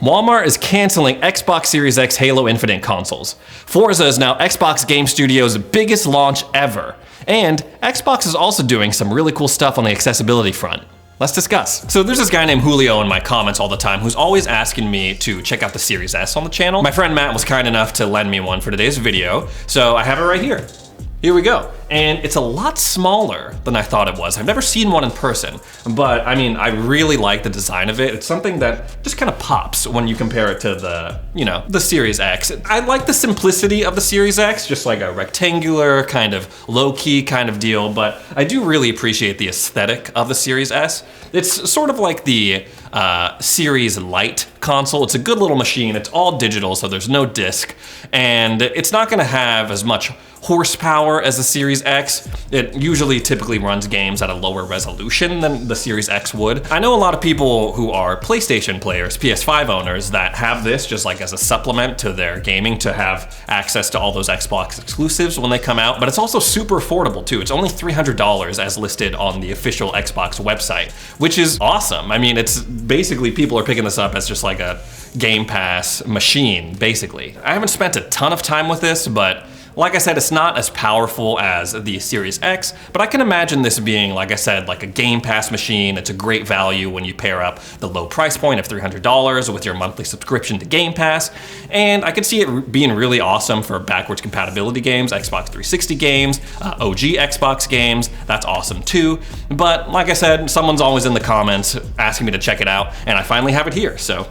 Walmart is canceling Xbox Series X Halo Infinite consoles. Forza is now Xbox Game Studios' biggest launch ever. And Xbox is also doing some really cool stuff on the accessibility front. Let's discuss. So there's this guy named Julio in my comments all the time who's always asking me to check out the Series S on the channel. My friend Matt was kind enough to lend me one for today's video, so I have it right here. Here we go. And it's a lot smaller than I thought it was. I've never seen one in person, but I mean, I really like the design of it. It's something that just kind of pops when you compare it to the, the Series X. I like the simplicity of the Series X, just like a rectangular kind of low-key kind of deal, but I do really appreciate the aesthetic of the Series S. It's sort of like the Series Lite console. It's a good little machine. It's all digital, so there's no disc, and it's not gonna have as much horsepower as the Series X. It usually typically runs games at a lower resolution than the Series X would. I know a lot of people who are PlayStation players, PS5 owners, that have this just like as a supplement to their gaming to have access to all those Xbox exclusives when they come out, but it's also super affordable too. It's only $300 as listed on the official Xbox website, which is awesome. I mean, it's basically people are picking this up as just like a Game Pass machine, basically. I haven't spent a ton of time with this, but like I said, it's not as powerful as the Series X, but I can imagine this being, like I said, like a Game Pass machine. It's a great value when you pair up the low price point of $300 with your monthly subscription to Game Pass. And I could see it being really awesome for backwards compatibility games, Xbox 360 games, OG Xbox games. That's awesome too. But like I said, someone's always in the comments asking me to check it out, and I finally have it here, so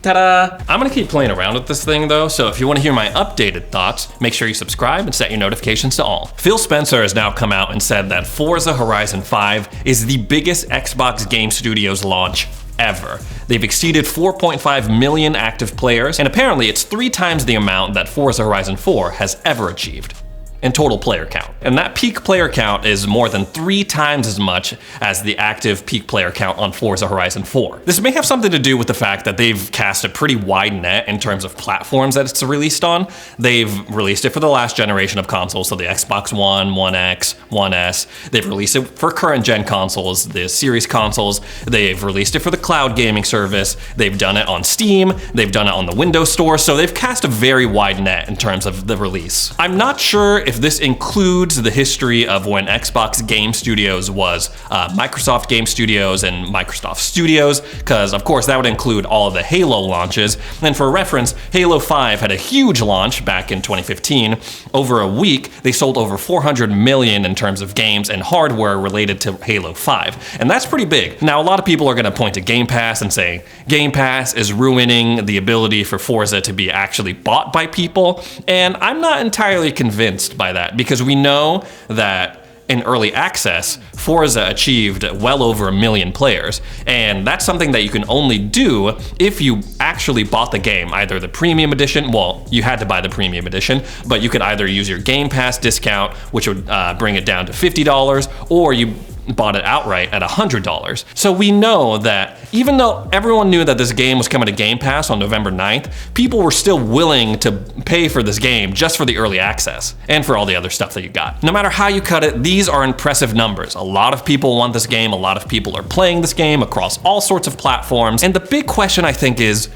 ta-da! I'm gonna keep playing around with this thing though, so if you wanna hear my updated thoughts, make sure you subscribe and set your notifications to all. Phil Spencer has now come out and said that Forza Horizon 5 is the biggest Xbox Game Studios launch ever. They've exceeded 4.5 million active players, and apparently it's 3 times the amount that Forza Horizon 4 has ever achieved in total player count. And that peak player count is more than 3 times as much as the active peak player count on Forza Horizon 4. This may have something to do with the fact that they've cast a pretty wide net in terms of platforms that it's released on. They've released it for the last generation of consoles, so the Xbox One, One X, One S. They've released it for current gen consoles, the Series consoles. They've released it for the cloud gaming service. They've done it on Steam. They've done it on the Windows Store. So they've cast a very wide net in terms of the release. I'm not sure if this includes the history of when Xbox Game Studios was Microsoft Game Studios and Microsoft Studios, because of course that would include all of the Halo launches. And for reference, Halo 5 had a huge launch back in 2015. Over a week, they sold over 400 million in terms of games and hardware related to Halo 5. And that's pretty big. Now, a lot of people are gonna point to Game Pass and say, Game Pass is ruining the ability for Forza to be actually bought by people. And I'm not entirely convinced by that, because we know that in early access, Forza achieved well over 1 million players, and that's something that you can only do if you actually bought the game, either the premium edition, well, you had to buy the premium edition, but you could either use your Game Pass discount, which would bring it down to $50, or you bought it outright at $100. So we know that even though everyone knew that this game was coming to Game Pass on November 9th, people were still willing to pay for this game just for the early access and for all the other stuff that you got. No matter how you cut it, these are impressive numbers. A lot of people want this game, a lot of people are playing this game across all sorts of platforms, and the big question I think is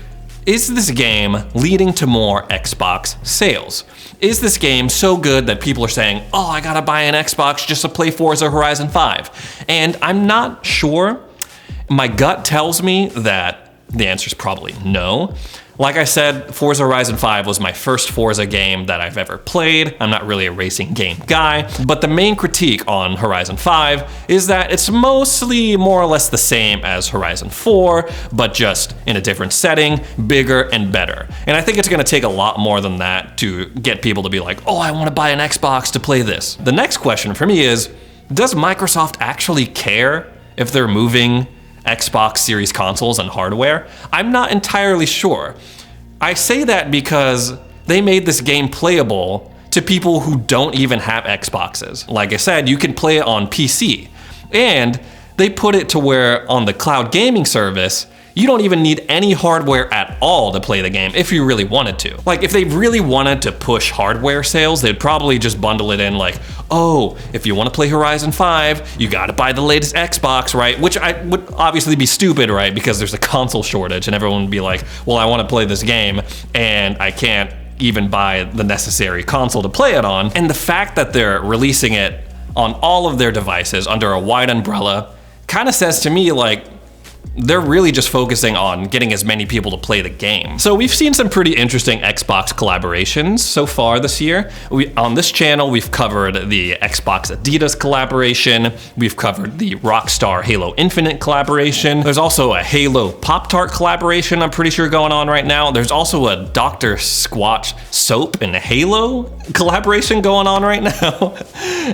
this game leading to more Xbox sales? Is this game so good that people are saying, oh, I gotta buy an Xbox just to play Forza Horizon 5? And I'm not sure. My gut tells me that the answer is probably no. Like I said, Forza Horizon 5 was my first Forza game that I've ever played. I'm not really a racing game guy, but the main critique on Horizon 5 is that it's mostly more or less the same as Horizon 4, but just in a different setting, bigger and better. And I think it's gonna take a lot more than that to get people to be like, oh, I wanna buy an Xbox to play this. The next question for me is, does Microsoft actually care if they're moving Xbox Series consoles and hardware? I'm not entirely sure. I say that because they made this game playable to people who don't even have Xboxes. Like I said, you can play it on PC. And they put it to where on the cloud gaming service, you don't even need any hardware at all to play the game if you really wanted to. Like, if they really wanted to push hardware sales, they'd probably just bundle it in like, oh, if you want to play Horizon 5, you gotta buy the latest Xbox, right? Which I would obviously be stupid, right? Because there's a console shortage and everyone would be like, well, I want to play this game and I can't even buy the necessary console to play it on. And the fact that they're releasing it on all of their devices under a wide umbrella kind of says to me like, they're really just focusing on getting as many people to play the game. So we've seen some pretty interesting Xbox collaborations so far this year. On this channel, we've covered the Xbox Adidas collaboration. We've covered the Rockstar Halo Infinite collaboration. There's also a Halo Pop-Tart collaboration I'm pretty sure going on right now. There's also a Dr. Squatch soap and Halo collaboration going on right now.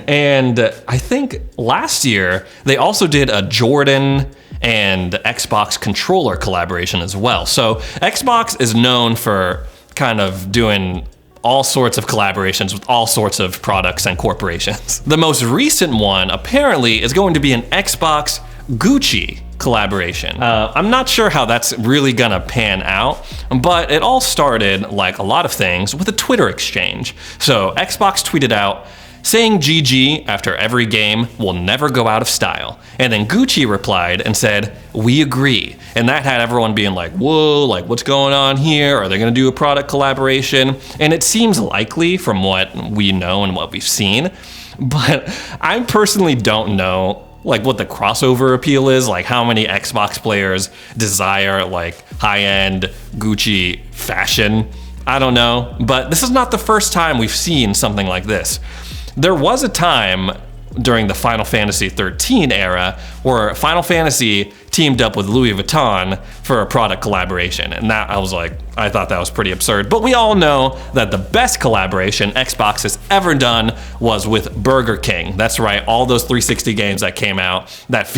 And I think last year, they also did a Jordan and Xbox controller collaboration as well. So Xbox is known for kind of doing all sorts of collaborations with all sorts of products and corporations. The most recent one apparently is going to be an Xbox Gucci collaboration. I'm not sure how that's really gonna pan out, but it all started, like a lot of things, with a Twitter exchange. So Xbox tweeted out, saying GG after every game will never go out of style. And then Gucci replied and said, we agree. And that had everyone being like, whoa, like what's going on here? Are they gonna do a product collaboration? And it seems likely from what we know and what we've seen, but I personally don't know like what the crossover appeal is, like how many Xbox players desire like high-end Gucci fashion. I don't know, but this is not the first time we've seen something like this. There was a time during the Final Fantasy 13 era where Final Fantasy teamed up with Louis Vuitton for a product collaboration. And that, I thought that was pretty absurd. But we all know that the best collaboration Xbox has ever done was with Burger King. That's right, all those 360 games that came out that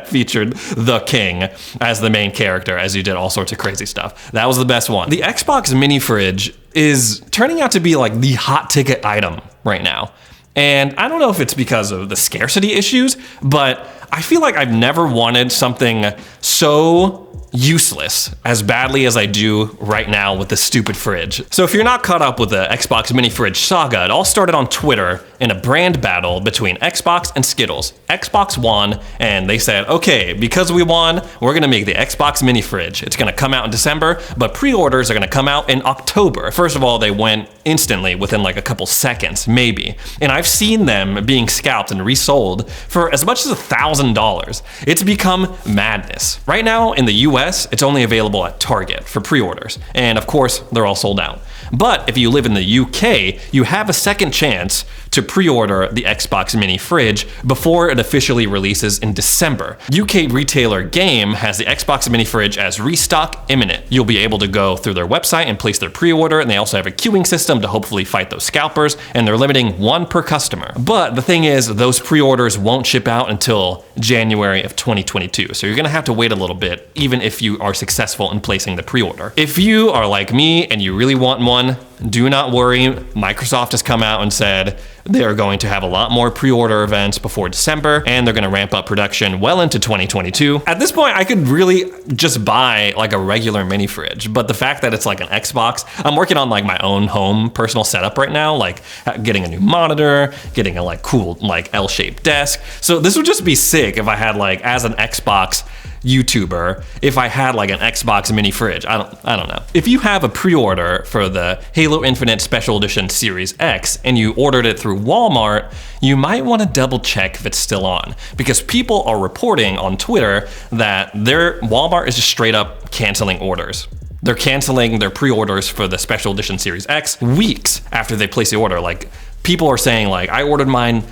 featured the King as the main character as you did all sorts of crazy stuff. That was the best one. The Xbox mini fridge is turning out to be like the hot ticket item right now. And I don't know if it's because of the scarcity issues, but I feel like I've never wanted something so useless as badly as I do right now with this stupid fridge. So if you're not caught up with the Xbox mini fridge saga, it all started on Twitter in a brand battle between Xbox and Skittles. Xbox won, and they said, okay, because we won, we're gonna make the Xbox mini fridge. It's gonna come out in December, but pre-orders are gonna come out in October. First of all, they went instantly within like a couple seconds, maybe. And I've seen them being scalped and resold for as much as $1,000. It's become madness. Right now in the US, it's only available at Target for pre-orders. And of course, they're all sold out. But if you live in the UK, you have a second chance to pre-order the Xbox mini fridge before it officially releases in December. UK retailer Game has the Xbox mini fridge as restock imminent. You'll be able to go through their website and place their pre-order, and they also have a queuing system to hopefully fight those scalpers, and they're limiting one per customer. But the thing is, those pre-orders won't ship out until January of 2022, so you're gonna have to wait a little bit, even if you are successful in placing the pre-order. If you are like me and you really want one, do not worry. Microsoft has come out and said they are going to have a lot more pre-order events before December, and they're going to ramp up production well into 2022. At this point, I could really just buy like a regular mini fridge, but the fact that it's like an Xbox, I'm working on like my own home personal setup right now, like getting a new monitor, getting a like cool like L-shaped desk. So this would just be sick if I had like, as an Xbox YouTuber, if I had like an Xbox mini fridge. I don't know. If you have a pre-order for the Halo Infinite Special Edition Series X and you ordered it through Walmart, you might want to double check if it's still on, because people are reporting on Twitter that their Walmart is just straight up canceling orders. They're canceling their pre-orders for the Special Edition Series X weeks after they place the order. Like, people are saying like, I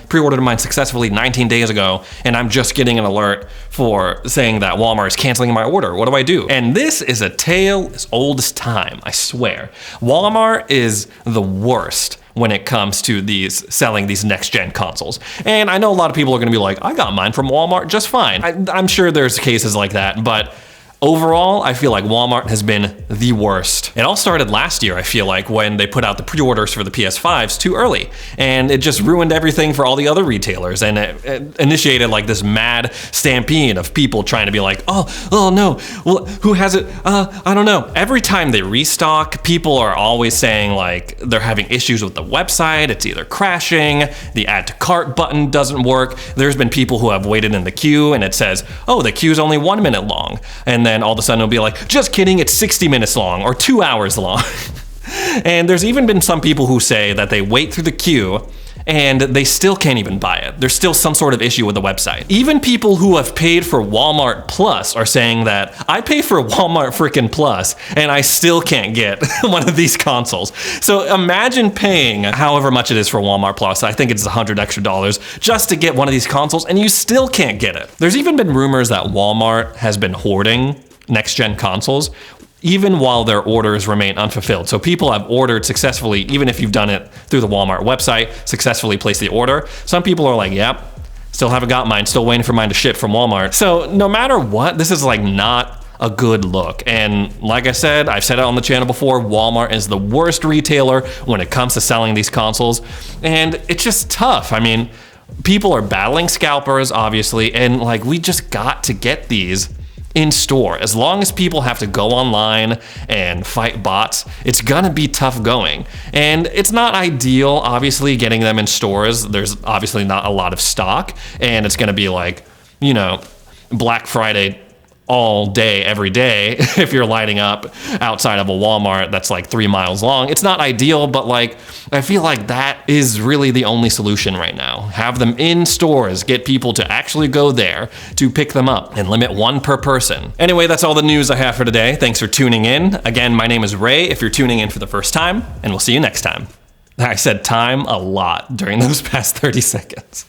pre-ordered mine successfully 19 days ago, and I'm just getting an alert for saying that Walmart is canceling my order. What do I do? And this is a tale as old as time, I swear. Walmart is the worst when it comes to selling these next-gen consoles. And I know a lot of people are gonna be like, I got mine from Walmart just fine. I'm sure there's cases like that, but Overall, I feel like Walmart has been the worst. It all started last year, I feel like, when they put out the pre-orders for the PS5s too early. And it just ruined everything for all the other retailers. And it initiated like this mad stampede of people trying to be like, oh no, well, who has it? I don't know. Every time they restock, people are always saying like they're having issues with the website. It's either crashing, the add to cart button doesn't work. There's been people who have waited in the queue and it says, oh, the queue's only 1 minute long. And then all of a sudden it'll be like, just kidding, it's 60 minutes long or 2 hours long. And there's even been some people who say that they wait through the queue and they still can't even buy it. There's still some sort of issue with the website. Even people who have paid for Walmart Plus are saying that I pay for Walmart freaking Plus and I still can't get one of these consoles. So imagine paying however much it is for Walmart Plus, I think it's $100 extra just to get one of these consoles and you still can't get it. There's even been rumors that Walmart has been hoarding next-gen consoles even while their orders remain unfulfilled. So people have ordered successfully, even if you've done it through the Walmart website, successfully placed the order. Some people are like, yep, still haven't got mine, still waiting for mine to ship from Walmart. So no matter what, this is like not a good look. And like I said, I've said it on the channel before, Walmart is the worst retailer when it comes to selling these consoles. And it's just tough. I mean, people are battling scalpers, obviously, and like we just got to get these in store. As long as people have to go online and fight bots, it's gonna be tough going. And it's not ideal, obviously, getting them in stores. There's obviously not a lot of stock, and it's gonna be like, you know, Black Friday all day, every day, if you're lining up outside of a Walmart that's like 3 miles long. It's not ideal, but like, I feel like that is really the only solution right now. Have them in stores, get people to actually go there to pick them up, and limit 1 per person. Anyway, that's all the news I have for today. Thanks for tuning in. Again, my name is Ray if you're tuning in for the first time, and we'll see you next time. I said time a lot during those past 30 seconds.